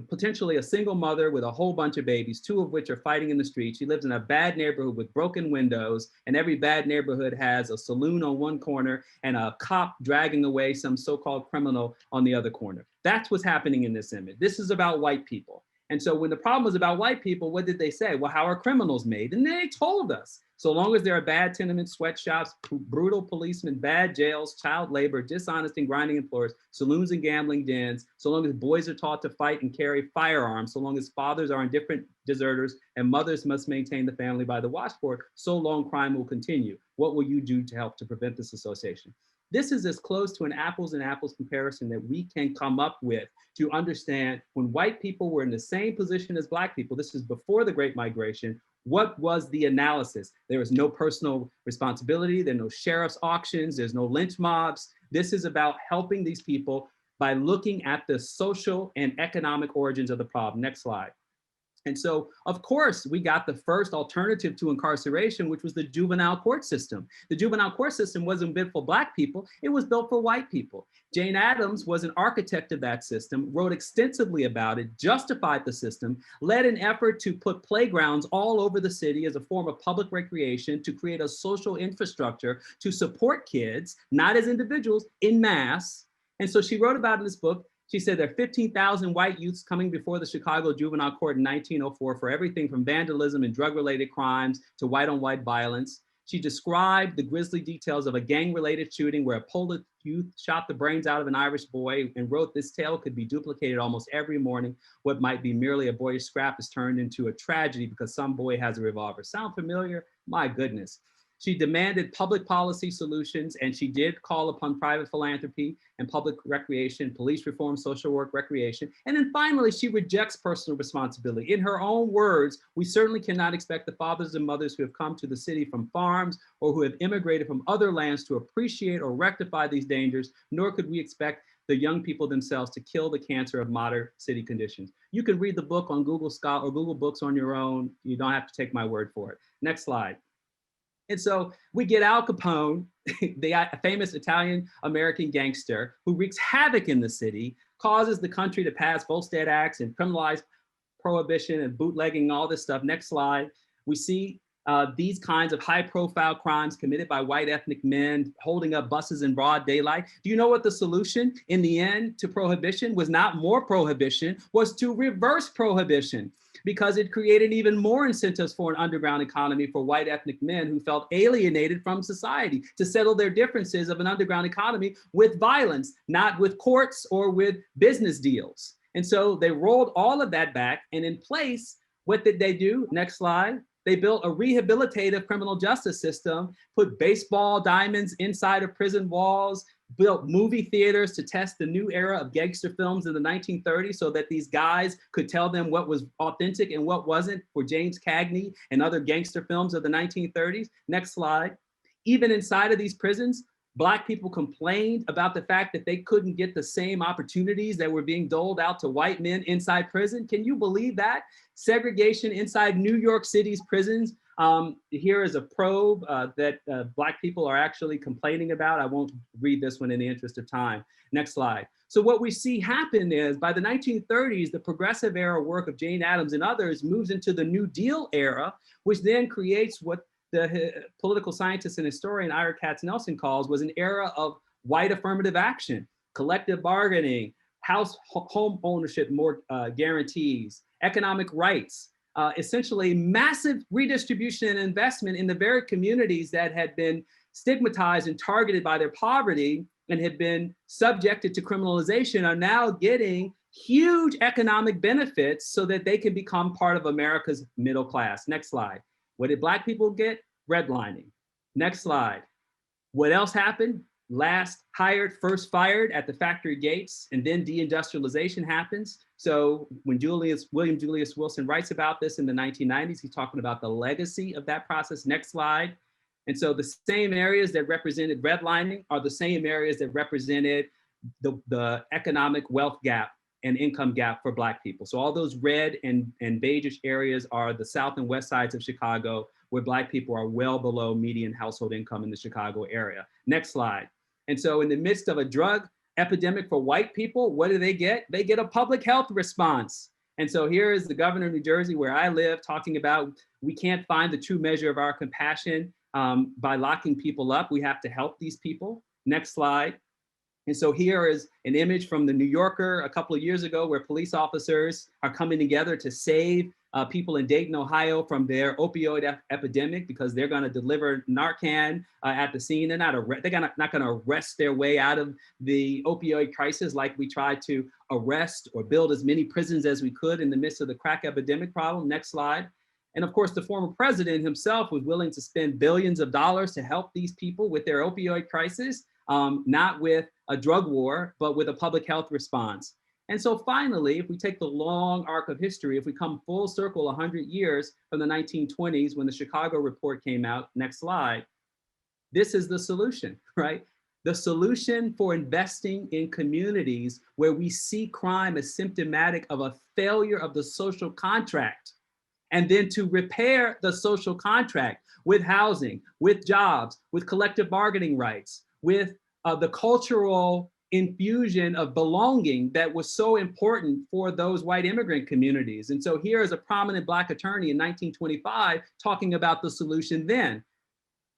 potentially a single mother with a whole bunch of babies, two of which are fighting in the street. She lives in a bad neighborhood with broken windows, and every bad neighborhood has a saloon on one corner and a cop dragging away some so-called criminal on the other corner. That's what's happening in this image. This is about white people. And so when the problem was about white people, what did they say? Well, how are criminals made? And they told us, so long as there are bad tenement sweatshops, brutal policemen, bad jails, child labor, dishonest and grinding employers, saloons and gambling dens, so long as boys are taught to fight and carry firearms, so long as fathers are indifferent deserters and mothers must maintain the family by the watchword, so long crime will continue. What will you do to help to prevent this association? This is as close to an apples and apples comparison that we can come up with to understand when white people were in the same position as Black people. This is before the Great Migration. What was the analysis? There was no personal responsibility. There are no sheriff's auctions. There's no lynch mobs. This is about helping these people by looking at the social and economic origins of the problem. Next slide. And so, of course, we got the first alternative to incarceration, which was the juvenile court system. The juvenile court system wasn't built for Black people, it was built for white people. Jane Addams was an architect of that system, wrote extensively about it, justified the system, led an effort to put playgrounds all over the city as a form of public recreation, to create a social infrastructure to support kids, not as individuals, in mass. And so she wrote about in this book. She said there are 15,000 white youths coming before the Chicago Juvenile Court in 1904 for everything from vandalism and drug-related crimes to white-on-white violence. She described the grisly details of a gang-related shooting where a Polish youth shot the brains out of an Irish boy and wrote, "This tale could be duplicated almost every morning. What might be merely a boyish scrap is turned into a tragedy because some boy has a revolver." Sound familiar? My goodness. She demanded public policy solutions, and she did call upon private philanthropy and public recreation, police reform, social work, recreation. And then finally, she rejects personal responsibility. In her own words, we certainly cannot expect the fathers and mothers who have come to the city from farms or who have immigrated from other lands to appreciate or rectify these dangers, nor could we expect the young people themselves to kill the cancer of modern city conditions. You can read the book on Google Scholar or Google Books on your own. You don't have to take my word for it. Next slide. And so we get Al Capone, the famous Italian-American gangster who wreaks havoc in the city, causes the country to pass Volstead Acts and criminalize prohibition and bootlegging, all this stuff. Next slide. We see these kinds of high-profile crimes committed by white ethnic men, holding up buses in broad daylight. Do you know what the solution in the end to prohibition was? Not more prohibition, was to reverse prohibition, because it created even more incentives for an underground economy for white ethnic men who felt alienated from society to settle their differences of an underground economy with violence, not with courts or with business deals. And so they rolled all of that back, and in place, what did they do? Next slide. They built a rehabilitative criminal justice system, put baseball diamonds inside of prison walls, built movie theaters to test the new era of gangster films in the 1930s so that these guys could tell them what was authentic and what wasn't for James Cagney and other gangster films of the 1930s. Next slide. Even inside of these prisons, Black people complained about the fact that they couldn't get the same opportunities that were being doled out to white men inside prison. Can you believe that? Segregation inside New York City's prisons. Here is a probe that Black people are actually complaining about. I won't read this one in the interest of time. Next slide. So what we see happen is by the 1930s, the progressive era work of Jane Addams and others moves into the New Deal era, which then creates what the political scientist and historian Ira Katz-Nelson calls was an era of white affirmative action, collective bargaining, home ownership more guarantees, economic rights, essentially massive redistribution and investment in the very communities that had been stigmatized and targeted by their poverty and had been subjected to criminalization are now getting huge economic benefits so that they can become part of America's middle class. Next slide. What did Black people get? Redlining. Next slide. What else happened? Last hired, first fired at the factory gates, and then deindustrialization happens. So when William Julius Wilson writes about this in the 1990s, he's talking about the legacy of that process. Next slide. And so the same areas that represented redlining are the same areas that represented the economic wealth gap and income gap for Black people. So all those red and beigeish areas are the south and west sides of Chicago, where Black people are well below median household income in the Chicago area. Next slide. And so in the midst of a drug epidemic for white people, what do they get? They get a public health response. And so here is the governor of New Jersey, where I live, talking about we can't find the true measure of our compassion by locking people up. We have to help these people. Next slide. And so here is an image from the New Yorker a couple of years ago where police officers are coming together to save people in Dayton, Ohio from their opioid epidemic because they're going to deliver Narcan at the scene. They're not going to arrest their way out of the opioid crisis like we tried to arrest or build as many prisons as we could in the midst of the crack epidemic problem. Next slide. And of course, the former president himself was willing to spend billions of dollars to help these people with their opioid crisis. not with a drug war, but with a public health response. And so finally, if we take the long arc of history, if we come full circle 100 years from the 1920s when the Chicago report came out, next slide, this is the solution, right? The solution for investing in communities where we see crime as symptomatic of a failure of the social contract, and then to repair the social contract with housing, with jobs, with collective bargaining rights, with the cultural infusion of belonging that was so important for those white immigrant communities. And so here is a prominent Black attorney in 1925 talking about the solution then.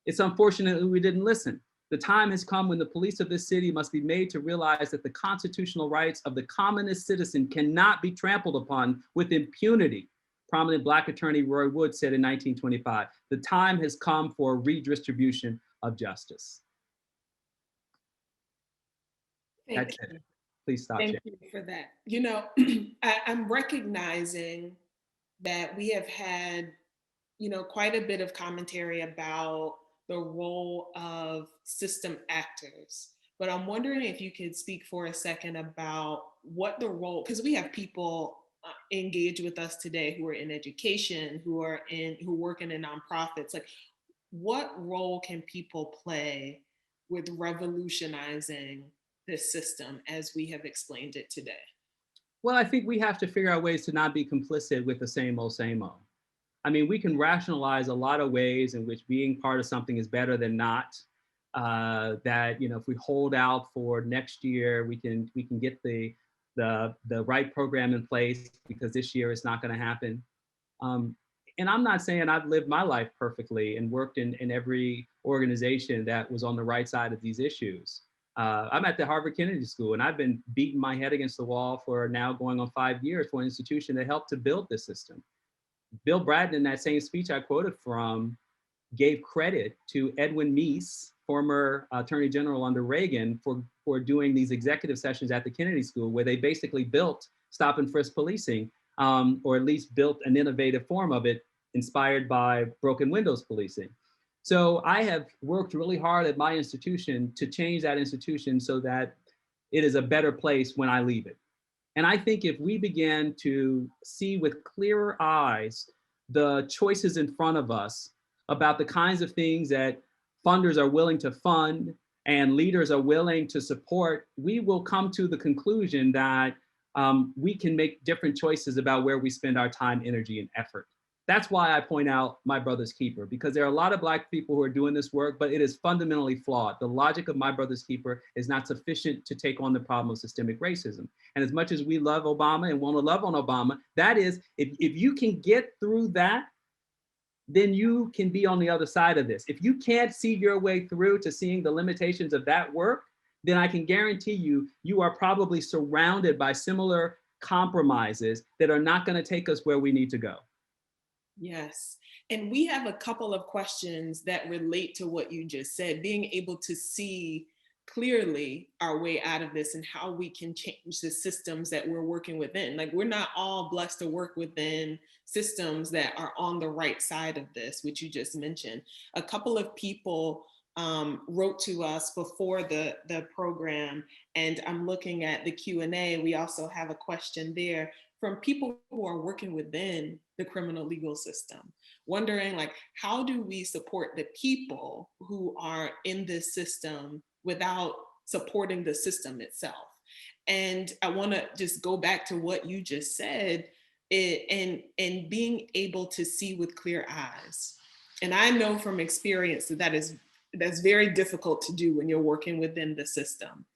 It's unfortunate that we didn't listen. The time has come when the police of this city must be made to realize that the constitutional rights of the commonest citizen cannot be trampled upon with impunity. Prominent Black attorney Roy Wood said in 1925, the time has come for redistribution of justice. Thank That's you. it. Please stop Thank sharing. you for that. I'm recognizing that we have had, quite a bit of commentary about the role of system actors. But I'm wondering if you could speak for a second about what the role, because we have people engage with us today who are in education, who are working in nonprofits. Like, what role can people play with revolutionizing this system as we have explained it today? Well, I think we have to figure out ways to not be complicit with the same old, same old. I mean, we can rationalize a lot of ways in which being part of something is better than not. That if we hold out for next year, we can get the right program in place because this year it's not going to happen. And I'm not saying I've lived my life perfectly and worked in every organization that was on the right side of these issues. I'm at the Harvard Kennedy School, and I've been beating my head against the wall for now going on 5 years for an institution that helped to build this system. Bill Bratton, in that same speech I quoted from, gave credit to Edwin Meese, former Attorney General under Reagan, for doing these executive sessions at the Kennedy School, where they basically built stop and frisk policing, or at least built an innovative form of it inspired by broken windows policing. So I have worked really hard at my institution to change that institution so that it is a better place when I leave it. And I think if we begin to see with clearer eyes the choices in front of us about the kinds of things that funders are willing to fund and leaders are willing to support, we will come to the conclusion that we can make different choices about where we spend our time, energy, and effort. That's why I point out My Brother's Keeper, because there are a lot of Black people who are doing this work, but it is fundamentally flawed. The logic of My Brother's Keeper is not sufficient to take on the problem of systemic racism. And as much as we love Obama and want to love on Obama, that is, if you can get through that, then you can be on the other side of this. If you can't see your way through to seeing the limitations of that work, then I can guarantee you, you are probably surrounded by similar compromises that are not going to take us where we need to go. Yes. And we have a couple of questions that relate to what you just said, being able to see clearly our way out of this and how we can change the systems that we're working within. Like, we're not all blessed to work within systems that are on the right side of this, which you just mentioned. A couple of people wrote to us before the program, and I'm looking at the Q&A. We also have a question there from people who are working within the criminal legal system, wondering, like, how do we support the people who are in this system without supporting the system itself? And I want to just go back to what you just said, and being able to see with clear eyes. And I know from experience that's very difficult to do when you're working within the system.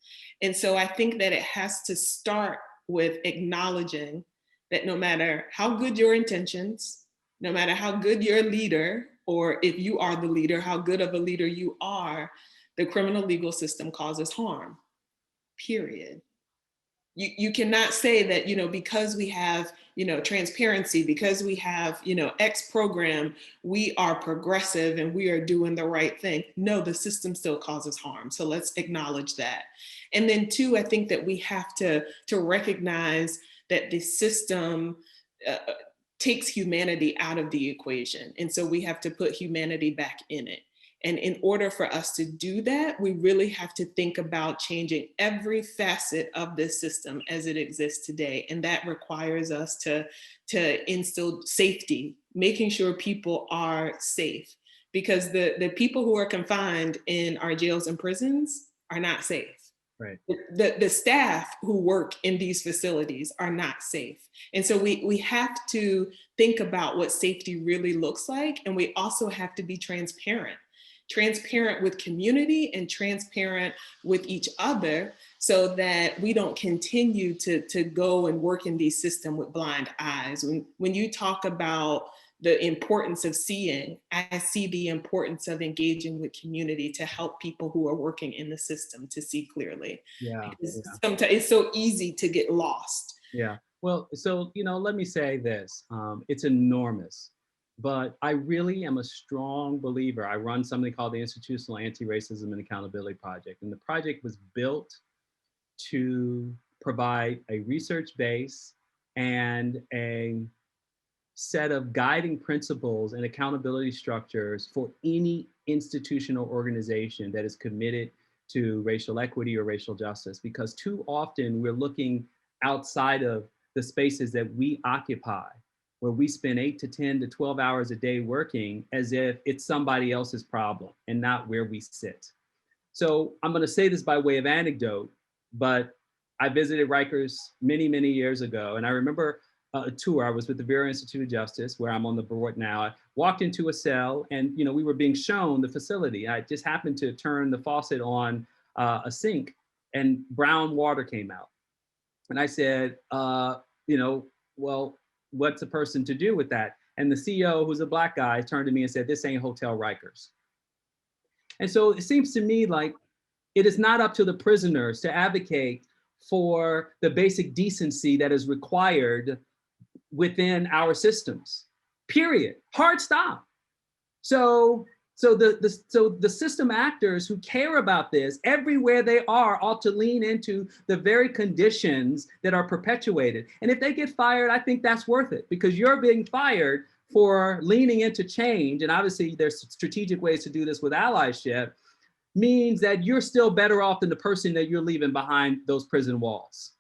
And so I think that it has to start with acknowledging that no matter how good your intentions, no matter how good your leader, or if you are the leader, how good of a leader you are, the criminal legal system causes harm, period. You cannot say that, because we have, transparency, because we have, X program, we are progressive and we are doing the right thing. No, the system still causes harm. So let's acknowledge that. And then two, I think that we have to recognize that the system takes humanity out of the equation. And so we have to put humanity back in it. And in order for us to do that, we really have to think about changing every facet of this system as it exists today. And that requires us to instill safety, making sure people are safe. Because the people who are confined in our jails and prisons are not safe. Right. The staff who work in these facilities are not safe. And so we have to think about what safety really looks like. And we also have to be transparent with community and transparent with each other, so that we don't continue to go and work in these systems with blind eyes. When you talk about the importance of seeing, I see the importance of engaging with community to help people who are working in the system to see clearly. Yeah. Because Yeah. sometimes it's so easy to get lost. Yeah. Well, so, let me say this. It's enormous, but I really am a strong believer. I run something called the Institutional Anti-Racism and Accountability Project. And the project was built to provide a research base and a set of guiding principles and accountability structures for any institutional organization that is committed to racial equity or racial justice. Because too often we're looking outside of the spaces that we occupy, where we spend 8 to 10 to 12 hours a day working, as if it's somebody else's problem and not where we sit. So I'm going to say this by way of anecdote, but I visited Rikers many, many years ago. And I remember a tour. I was with the Bureau Institute of Justice, where I'm on the board now. I walked into a cell and, we were being shown the facility. I just happened to turn the faucet on a sink and brown water came out. And I said, well, what's a person to do with that? And the CEO, who's a Black guy, turned to me and said, "This ain't Hotel Rikers." And so it seems to me like it is not up to the prisoners to advocate for the basic decency that is required within our systems. Period. Hard stop. So the system actors who care about this everywhere they are ought to lean into the very conditions that are perpetuated. And if they get fired, I think that's worth it, because you're being fired for leaning into change. And obviously there's strategic ways to do this with allyship, means that you're still better off than the person that you're leaving behind those prison walls.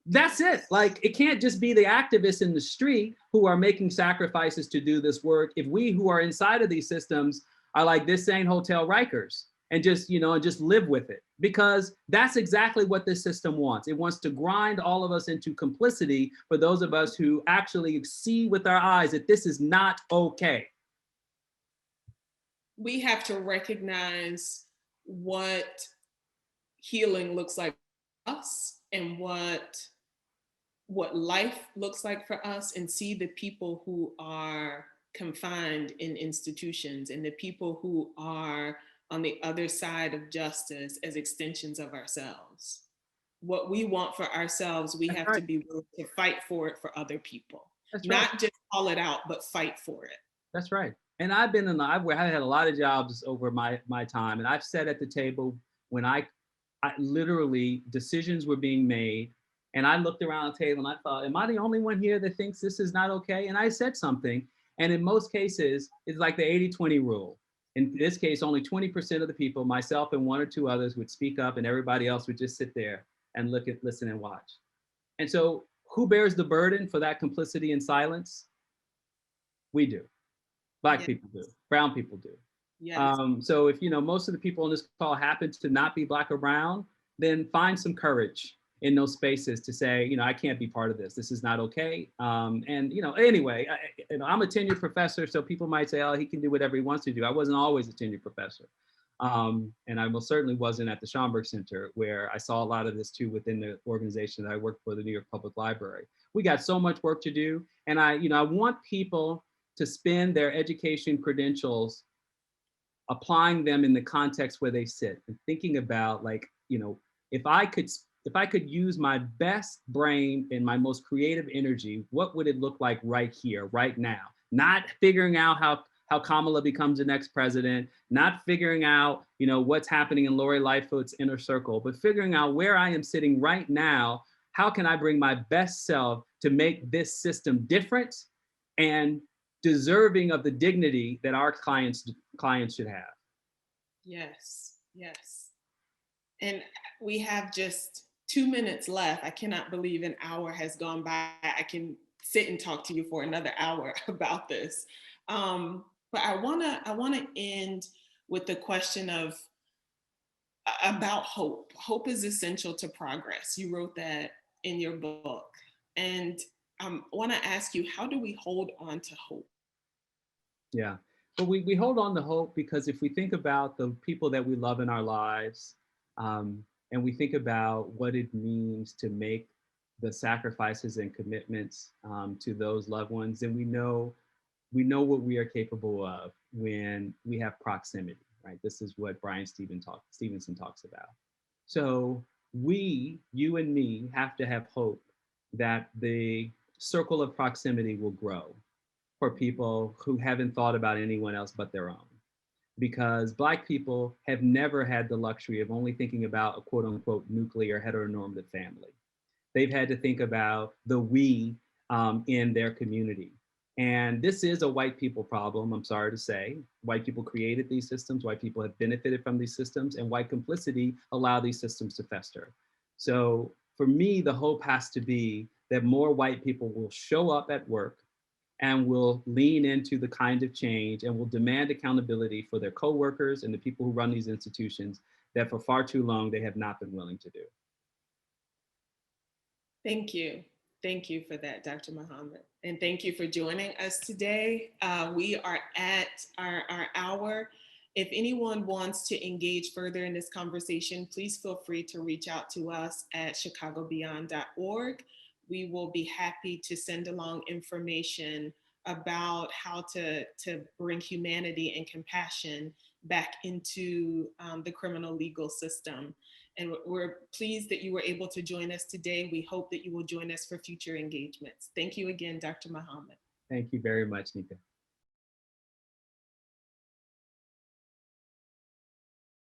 That's it. Like, it can't just be the activists in the street who are making sacrifices to do this work. If we who are inside of these systems are like, "This ain't Hotel Rikers," and just, and just live with it, because that's exactly what this system wants. It wants to grind all of us into complicity for those of us who actually see with our eyes that this is not okay. We have to recognize what healing looks like for us, and what life looks like for us, and see the people who are confined in institutions and the people who are on the other side of justice as extensions of ourselves. What we want for ourselves, we That's have to right. be willing to fight for it for other people. That's right. Not just call it out, but fight for it. That's right. And I've had a lot of jobs over my time, and I've sat at the table when I literally, decisions were being made, and I looked around the table and I thought, am I the only one here that thinks this is not okay? And I said something. And in most cases, it's like the 80-20 rule. In this case, only 20% of the people, myself and one or two others, would speak up, and everybody else would just sit there and listen and watch. And so who bears the burden for that complicity and silence? We do. Black Yes. people do. Brown people do. Yes. So if, most of the people on this call happen to not be Black or brown, then find some courage in those spaces to say, I can't be part of this. This is not okay. Anyway, I'm a tenured professor, so people might say, oh, he can do whatever he wants to do. I wasn't always a tenured professor. And I most certainly wasn't at the Schomburg Center, where I saw a lot of this too within the organization that I worked for, the New York Public Library. We got so much work to do. And I want people to spend their education credentials applying them in the context where they sit, and thinking about, like, if I could use my best brain and my most creative energy, what would it look like right here, right now? Not figuring out how Kamala becomes the next president, not figuring out, what's happening in Lori Lightfoot's inner circle, but figuring out where I am sitting right now. How can I bring my best self to make this system different and deserving of the dignity that our clients should have? Yes, yes. And we have just 2 minutes left. I cannot believe an hour has gone by. I can sit and talk to you for another hour about this. But I wanna end with the question of about hope. Hope is essential to progress. You wrote that in your book. And I want to ask you, how do we hold on to hope? Yeah. But we hold on to hope because if we think about the people that we love in our lives, um, and we think about what it means to make the sacrifices and commitments to those loved ones, then we know what we are capable of when we have proximity, right? This is what Stevenson talks about. So you and me, have to have hope that the circle of proximity will grow for people who haven't thought about anyone else but their own. Because Black people have never had the luxury of only thinking about a quote unquote nuclear heteronormative family. They've had to think about the we in their community. And this is a white people problem, I'm sorry to say. White people created these systems, white people have benefited from these systems, and white complicity allowed these systems to fester. So for me, the hope has to be that more white people will show up at work and will lean into the kind of change and will demand accountability for their coworkers and the people who run these institutions that for far too long they have not been willing to do. Thank you. Thank you for that, Dr. Muhammad. And thank you for joining us today. We are at our hour. If anyone wants to engage further in this conversation, please feel free to reach out to us at chicagobeyond.org. We will be happy to send along information about how to bring humanity and compassion back into the criminal legal system. And we're pleased that you were able to join us today. We hope that you will join us for future engagements. Thank you again, Dr. Muhammad. Thank you very much, Nika.